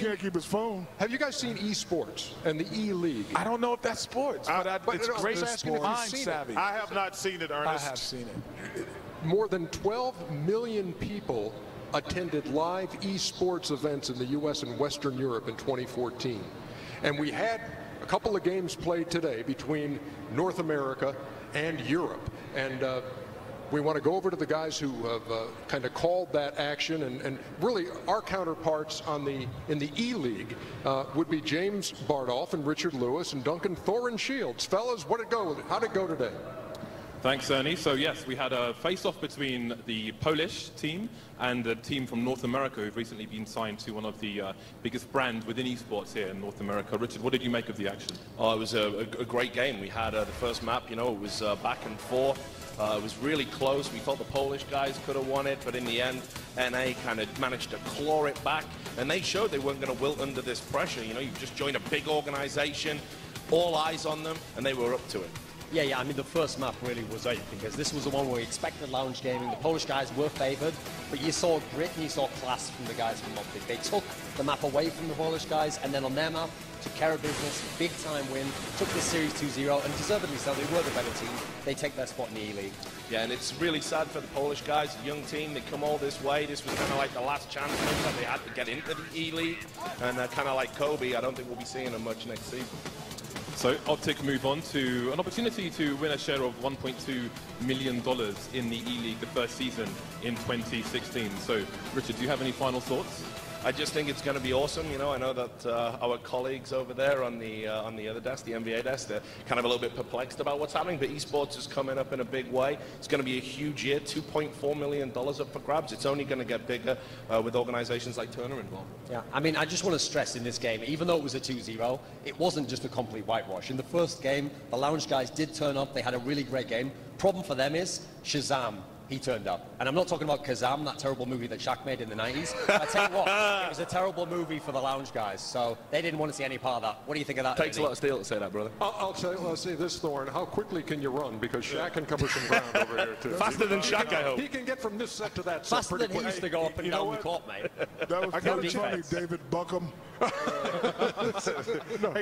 can't keep his phone. Have you guys seen eSports and the E-League? I don't know if that's sports, but it's great mind savvy. I have not seen it, Ernest. I have seen it. More than 12 million people attended live eSports events in the U.S. and Western Europe in 2014. And we had a couple of games played today between North America and Europe. And we want to go over to the guys who have kind of called that action, and really our counterparts in the E-League would be James Bardolph and Richard Lewis and Duncan Thorin Shields. Fellas, how'd it go today? Thanks, Ernie. So yes, we had a face-off between the Polish team and a team from North America who've recently been signed to one of the biggest brands within esports here in North America. Richard, what did you make of the action? Oh, it was a great game. We had the first map, you know, it was back and forth. It was really close. We thought the Polish guys could have won it, but in the end, NA kind of managed to claw it back, and they showed they weren't going to wilt under this pressure. You know, you just joined a big organization, all eyes on them, and they were up to it. Yeah, I mean, the first map really was it, because this was the one where we expected lounge gaming. The Polish guys were favoured, but you saw grit and you saw class from the guys from Optic. They took the map away from the Polish guys, and then on their map, took care of business, big-time win, took this series 2-0, and deservedly so. They were the better team. They take their spot in the E-League. Yeah, and it's really sad for the Polish guys, a young team. They come all this way. This was kind of like the last chance that they had to get into the E-League, and kind of like Kobe, I don't think we'll be seeing them much next season. So Optic move on to an opportunity to win a share of $1.2 million in the E-League the first season in 2016. So, Richard, do you have any final thoughts? I just think it's going to be awesome. You know, I know that our colleagues over there on the other desk, the NBA desk, they're kind of a little bit perplexed about what's happening, but esports is coming up in a big way. It's going to be a huge year, $2.4 million up for grabs. It's only going to get bigger with organizations like Turner involved. Yeah, I mean, I just want to stress in this game, even though it was a 2-0, it wasn't just a complete whitewash. In the first game, the Lounge guys did turn up. They had a really great game. Problem for them is Shazam. He turned up. And I'm not talking about Kazam, that terrible movie that Shaq made in the 90s. I tell you what, it was a terrible movie for the Lounge guys, so they didn't want to see any part of that. What do you think of that? Takes a lot of steel to say that, brother. I'll say this, Thorin. How quickly can you run? Because Shaq can cover some ground over here, too. Faster than Shaq, I hope. He can get from this set to that set Faster than he used to go up and down the court, mate. That was kind of funny, David Buckham. Hey,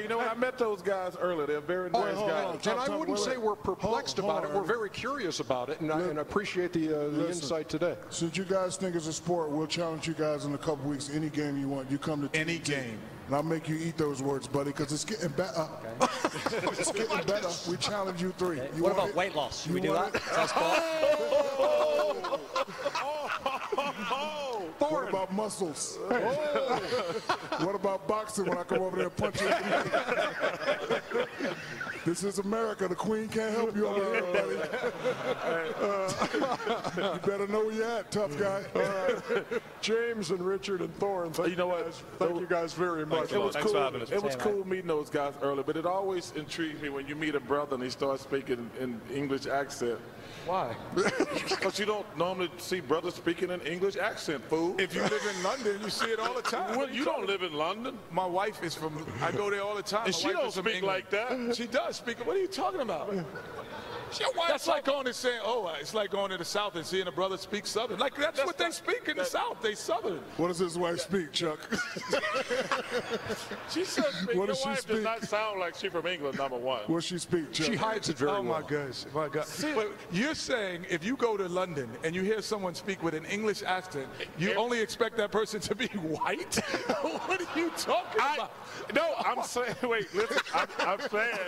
you know what? I met those guys earlier. They're very nice guys. And I wouldn't say we're perplexed about it. We're very curious about it, and I appreciate the insight today. Since you guys think it's a sport, we'll challenge you guys in a couple weeks. Any game you want, you come to any game. And I'll make you eat those words, buddy, because it's getting better. Okay. It's getting better. We challenge you three. Okay. What about weight loss? Should we do that? What about muscles? What about boxing when I come over there and punch you? This is America. The Queen can't help you over here, buddy. You better know where you're at, tough guy. James and Richard and Thorin, you know what? Thank you guys very much. It was cool. It was cool meeting those guys earlier, but it always intrigues me when you meet a brother and he starts speaking in English accent. Why? Because you don't normally see brothers speaking in English accent, fool. If you live in London, you see it all the time. Well, you don't live in London. My wife is from, I go there all the time. And she don't speak like that. She does speak. What are you talking about? That's like going and saying, it's like going to the South and seeing a brother speak Southern. Like, that's what they speak in the South. They Southern. What does his wife speak, Chuck? She said, your wife does not sound like she's from England, number one. What does she speak, Chuck? She hides it very well. Oh, my gosh. My God. But you're saying if you go to London and you hear someone speak with an English accent, you only expect that person to be white? What are you talking about? No, I'm saying, wait, listen, I'm saying,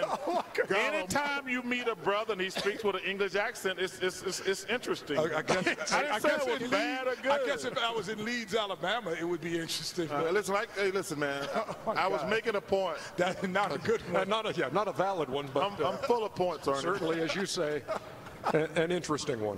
anytime you meet a brother and he speaks with an English accent, it's interesting. I guess it was bad or good. I guess if I was in Leeds, Alabama, it would be interesting. Listen, man. I was making a point. That's not a good one. Not a valid one, but I'm full of points, Ernie. Certainly, as you say, an interesting one.